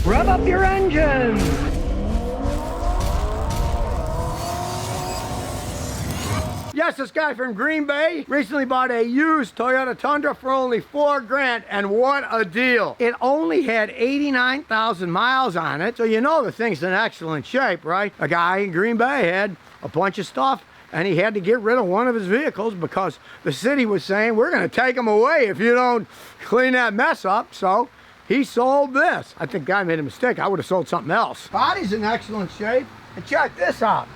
Rev up your engines! Yes, this guy from Green Bay recently bought a used Toyota Tundra for only $4 grand, and what a deal. It only had 89,000 miles on it, so you know the thing's in excellent shape, right? A guy in Green Bay had a bunch of stuff, and he had to get rid of one of his vehicles because the city was saying, we're gonna take them away if you don't clean that mess up, so he sold this. I think guy made a mistake. I would have sold something else. Body's in excellent shape, and check this out.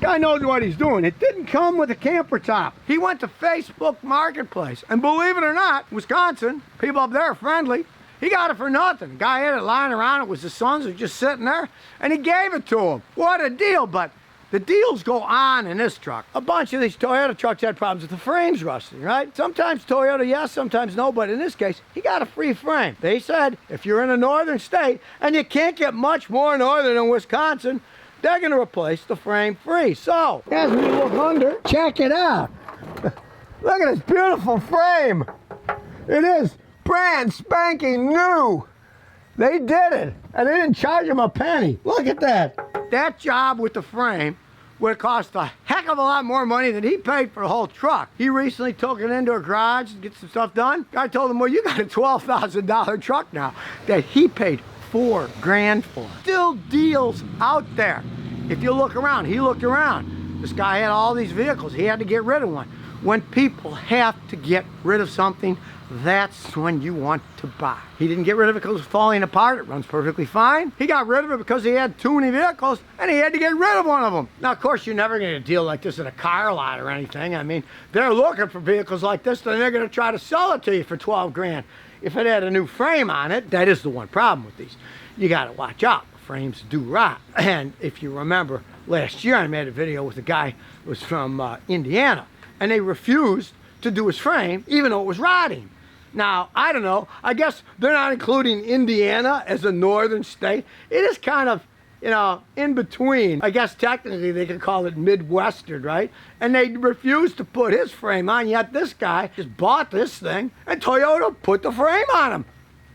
Guy knows what he's doing. It didn't come with a camper top. He went to Facebook Marketplace, and believe it or not, Wisconsin, people up there are friendly. He got it for nothing. Guy had it lying around. It was his son's. It was just sitting there, and he gave it to him. What a deal! But the deals go on in this truck. A bunch of these Toyota trucks had problems with the frames rusting, right? Sometimes Toyota yes, sometimes no, but in this case, he got a free frame. They said, if you're in a northern state, and you can't get much more northern than Wisconsin, they're going to replace the frame free. So, as we look under, check it out. Look at this beautiful frame. It is brand spanking new. They did it, and they didn't charge him a penny. Look at that. That job with the frame would have cost a heck of a lot more money than he paid for the whole truck. He recently took it into a garage to get some stuff done. Guy told him, well, you got a $12,000 truck now that he paid $4 for. Still deals out there. If you look around, he looked around. This guy had all these vehicles. He had to get rid of one. When people have to get rid of something, that's when you want to buy. He didn't get rid of it because it was falling apart. It runs perfectly fine. He got rid of it because he had too many vehicles, and he had to get rid of one of them. Now, of course, you're never going to deal like this at a car lot or anything. I mean, they're looking for vehicles like this, and they're going to try to sell it to you for $12 grand. If it had a new frame on it, that is the one problem with these. You got to watch out. Frames do rot. And if you remember, last year I made a video with a guy who was from Indiana, and they refused to do his frame even though it was rotting. Now, I don't know, I guess they're not including Indiana as a northern state. It is kind of, you know, in between. I guess technically they could call it Midwestern, right? And they refused to put his frame on, yet this guy just bought this thing, and Toyota put the frame on him.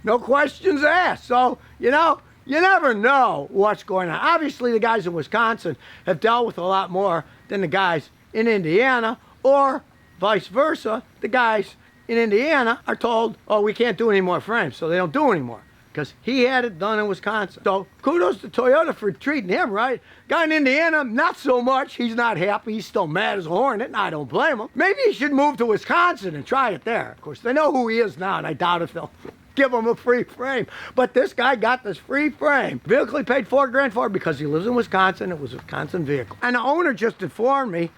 No questions asked. So, you know, you never know what's going on. Obviously, the guys in Wisconsin have dealt with a lot more than the guys in Indiana, or vice versa. The guys in Indiana are told, oh, we can't do any more frames, so they don't do anymore, because he had it done in Wisconsin. So kudos to Toyota for treating him right. Guy in Indiana, not so much. He's not happy. He's still mad as a hornet, and I don't blame him. Maybe he should move to Wisconsin and try it there. Of course, they know who he is now, and I doubt if they'll give him a free frame. But this guy got this free frame. Vehicle he paid $4 grand for because he lives in Wisconsin. It was a Wisconsin vehicle. And the owner just informed me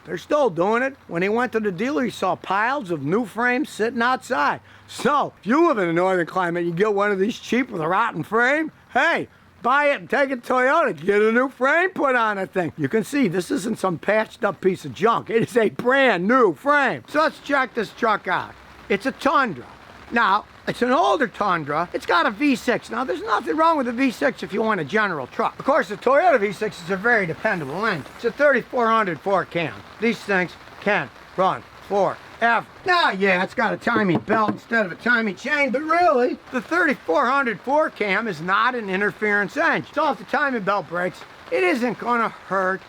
they're still doing it. When he went to the dealer, he saw piles of new frames sitting outside. So, if you live in a northern climate, you get one of these cheap with a rotten frame, hey, buy it and take it to Toyota. Get a new frame put on it thing. You can see this isn't some patched up piece of junk. It is a brand new frame. So let's check this truck out. It's a Tundra. Now, it's an older Tundra. It's got a V6. Now, there's nothing wrong with a V6 if you want a general truck. Of course, the Toyota V6 is a very dependable engine. It's a 3400 4-cam. These things can run forever. Now, yeah, it's got a timing belt instead of a timing chain, but really, the 3400 4-cam is not an interference engine. So if the timing belt breaks, it isn't going to hurt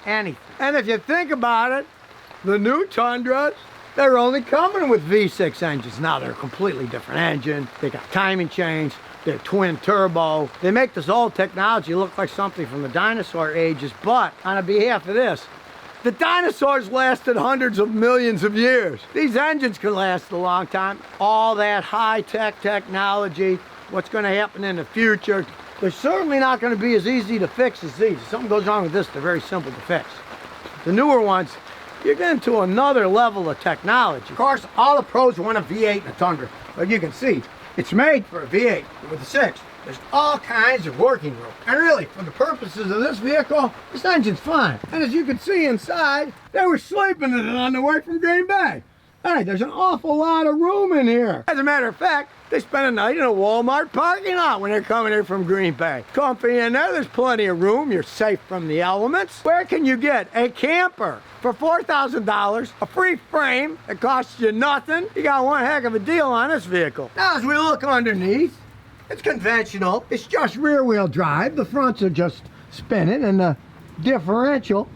anything. And if you think about it, the new Tundras, they're only coming with V6 engines. Now they're a completely different engine. They got timing chains. They're twin turbo. They make this old technology look like something from the dinosaur ages, but on behalf of this, the dinosaurs lasted hundreds of millions of years. These engines can last a long time. All that high-tech technology, what's going to happen in the future, they're certainly not going to be as easy to fix as these. If something goes wrong with this, they're very simple to fix. The newer ones, you're getting to another level of technology. Of course, all the pros want a V8 in a Tundra. But you can see, it's made for a V8 with a 6. There's all kinds of working room. And really, for the purposes of this vehicle, this engine's fine. And as you can see inside, they were sleeping in it on the way from Green Bay. Hey, there's an awful lot of room in here. As a matter of fact, they spent a night in a Walmart parking lot when they're coming here from Green Bay. Comfy in there, there's plenty of room, you're safe from the elements. Where can you get a camper for $4,000, a free frame that costs you nothing? You got one heck of a deal on this vehicle. Now as we look underneath, It's conventional. It's just rear-wheel drive. The fronts are just spinning, and the differential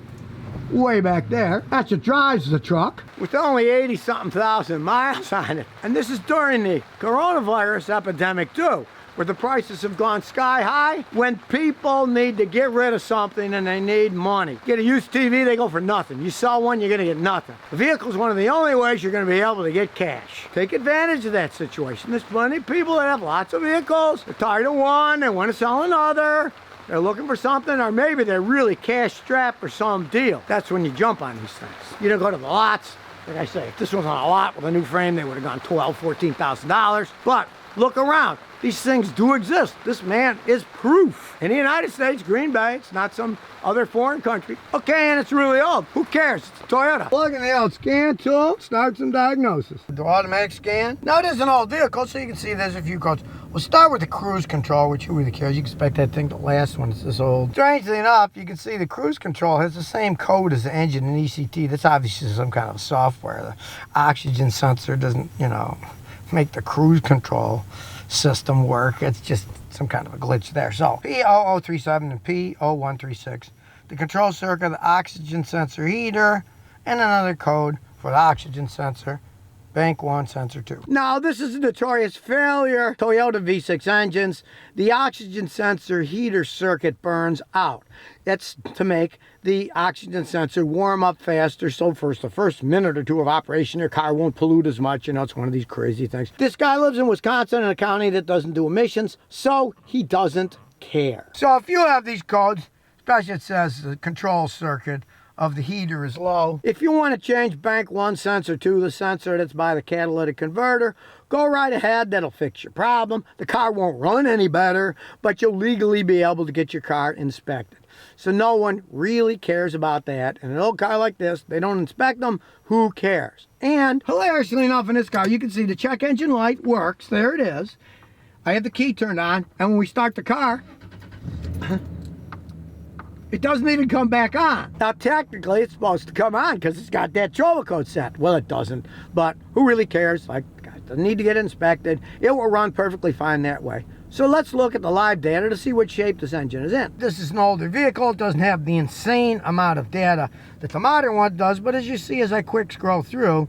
way back there, that's what drives the truck, with only 80-something thousand miles on it. And this is during the coronavirus epidemic too, where the prices have gone sky high. When people need to get rid of something and they need money. Get a used TV, they go for nothing. You sell one, you're gonna get nothing. The vehicle is one of the only ways you're gonna be able to get cash. Take advantage of that situation. There's plenty of people that have lots of vehicles. They're tired of one, they want to sell another. They're looking for something, or maybe they're really cash strapped for some deal. That's when you jump on these things. You don't go to the lots. Like I say, if this was on a lot with a new frame, they would have gone $12,000, $14,000. But look around. These things do exist. This man is proof. In the United States, Green Bay, it's not some other foreign country. Okay, and it's really old. Who cares? It's a Toyota. Plug in the old scan tool, start some diagnosis. The automatic scan. Now, it is an old vehicle, so you can see there's a few codes. We'll start with the cruise control, which who really cares? You can expect that thing to last when it's this old. Strangely enough, you can see the cruise control has the same code as the engine and ECT. That's obviously some kind of software. The oxygen sensor doesn't, make the cruise control system work. It's just some kind of a glitch there. So P0037 and P0136, the control circuit, the oxygen sensor heater, and another code for the oxygen sensor, bank 1, sensor 2. Now, this is a notorious failure. Toyota V6 engines, the oxygen sensor heater circuit burns out. That's to make the oxygen sensor warm up faster, so the first minute or two of operation, your car won't pollute as much. It's one of these crazy things. This guy lives in Wisconsin, in a county that doesn't do emissions, so he doesn't care. So if you have these codes, especially it says the control circuit of the heater is low. If you want to change bank 1, sensor 2, the sensor that's by the catalytic converter, go right ahead. That'll fix your problem. The car won't run any better, but you'll legally be able to get your car inspected. So no one really cares about that. In an old car like this, they don't inspect them. Who cares? And hilariously enough, in this car, you can see the check engine light works. There it is. I have the key turned on, and when we start the car, it doesn't even come back on. Now, technically, it's supposed to come on because it's got that trouble code set. Well, it doesn't, but who really cares? Like, it doesn't need to get inspected. It will run perfectly fine that way. So let's look at the live data to see what shape this engine is in. This is an older vehicle. It doesn't have the insane amount of data that the modern one does, but as you see as I quick scroll through,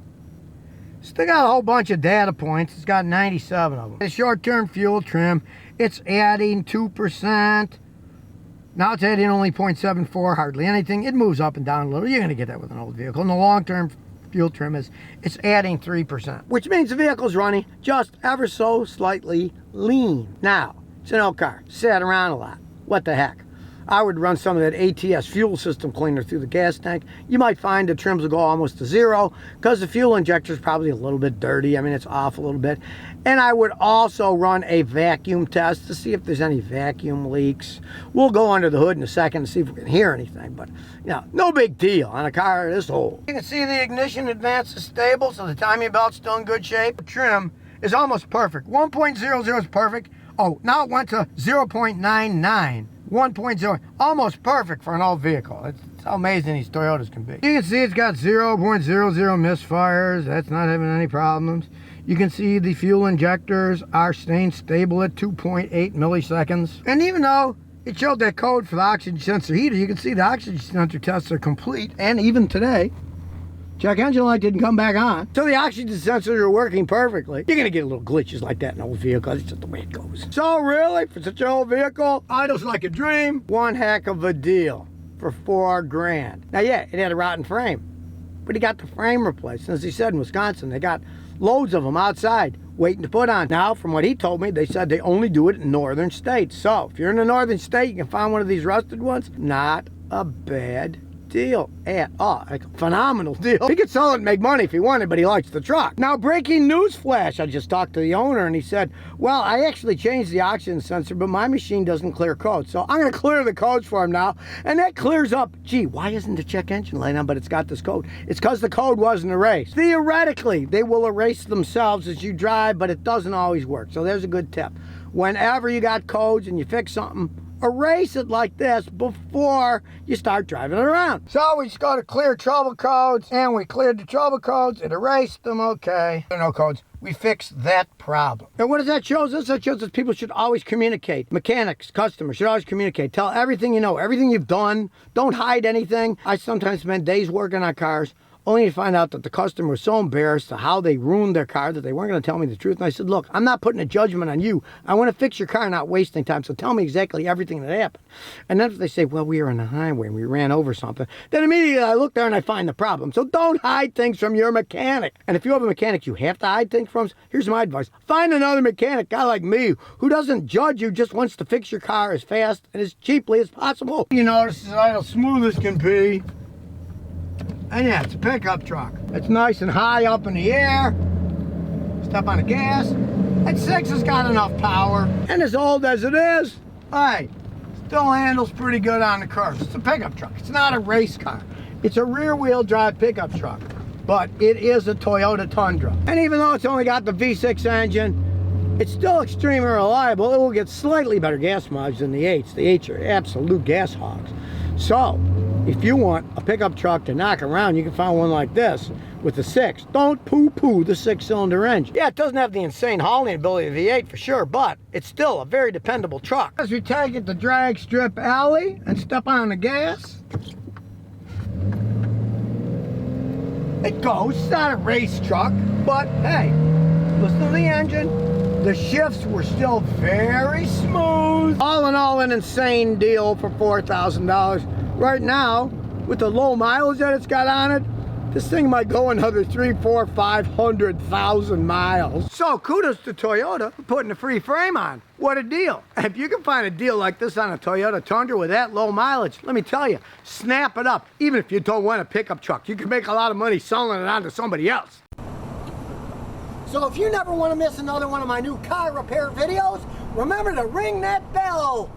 still got a whole bunch of data points. It's got 97 of them. The short-term fuel trim, it's adding 2%. Now it's adding only 0.74, hardly anything. It moves up and down a little. You're going to get that with an old vehicle. And the long-term fuel trim it's adding 3%, which means the vehicle's running just ever so slightly lean. Now, it's an old car. Sat around a lot. What the heck? I would run some of that ATS fuel system cleaner through the gas tank. You might find the trims will go almost to zero because the fuel injector is probably a little bit dirty. I mean, it's off a little bit. And I would also run a vacuum test to see if there's any vacuum leaks. We'll go under the hood in a second to see if we can hear anything, but no big deal on a car this old. You can see the ignition advance is stable, so the timing belt's still in good shape. The trim is almost perfect. 1.00 is perfect. Oh, now it went to 0.99. 1.0, almost perfect for an old vehicle. It's how amazing these Toyotas can be. You can see it's got 0.00 misfires. That's not having any problems. You can see the fuel injectors are staying stable at 2.8 milliseconds. And even though it showed that code for the oxygen sensor heater, you can see the oxygen sensor tests are complete. And even today, check engine light didn't come back on. So the oxygen sensors are working perfectly. You're gonna get little glitches like that in old vehicles. It's just the way it goes. So really, for such an old vehicle, idles like a dream. One heck of a deal for $4 grand. Now yeah, it had a rotten frame, but he got the frame replaced. And as he said, in Wisconsin, they got loads of them outside waiting to put on. Now, from what he told me, they said they only do it in northern states. So if you're in a northern state, you can find one of these rusted ones. Not a bad deal at all. Like a phenomenal deal. He could sell it and make money if he wanted, but he likes the truck. Now, breaking news flash. I just talked to the owner and he said, well, I actually changed the oxygen sensor, but my machine doesn't clear codes. So I'm going to clear the codes for him now. And that clears up, gee, why isn't the check engine light on, but it's got this code? It's because the code wasn't erased. Theoretically, they will erase themselves as you drive, but it doesn't always work. So there's a good tip. Whenever you got codes and you fix something, erase it like this before you start driving it around. So we just go to clear trouble codes, and we cleared the trouble codes, it erased them, okay. There are no codes. We fixed that problem. And what does that show us? That shows us people should always communicate. Mechanics, customers should always communicate. Tell everything you know, everything you've done. Don't hide anything. I sometimes spend days working on cars, only to find out that the customer was so embarrassed to how they ruined their car that they weren't going to tell me the truth. And I said, look, I'm not putting a judgment on you. I want to fix your car, not wasting time. So tell me exactly everything that happened. And then if they say, well, we were on the highway and we ran over something, then immediately I look there and I find the problem. So don't hide things from your mechanic. And if you have a mechanic you have to hide things from, here's my advice. Find another mechanic, guy like me, who doesn't judge you, just wants to fix your car as fast and as cheaply as possible. You notice it's idle smooth as can be. And yeah, it's a pickup truck. It's nice and high up in the air. Step on the gas. That 6 has got enough power. And as old as it is, hey, still handles pretty good on the curves. It's a pickup truck. It's not a race car. It's a rear-wheel drive pickup truck. But it is a Toyota Tundra. And even though it's only got the V6 engine, it's still extremely reliable. It will get slightly better gas mileage than the 8s. The 8s are absolute gas hogs. So, if you want a pickup truck to knock around, you can find one like this with the 6. Don't poo-poo the 6-cylinder engine. Yeah, it doesn't have the insane hauling ability of the V8 for sure, but it's still a very dependable truck. As we take it to drag strip alley and step on the gas, it goes. It's not a race truck, but hey, listen to the engine. The shifts were still very smooth. All in all, an insane deal for $4,000. Right now, with the low mileage that it's got on it, this thing might go another 300,000, 400,000, 500,000 miles. So kudos to Toyota for putting a free frame on. What a deal. If you can find a deal like this on a Toyota Tundra with that low mileage, let me tell you, snap it up. Even if you don't want a pickup truck, you can make a lot of money selling it on to somebody else. So if you never want to miss another one of my new car repair videos, remember to ring that bell.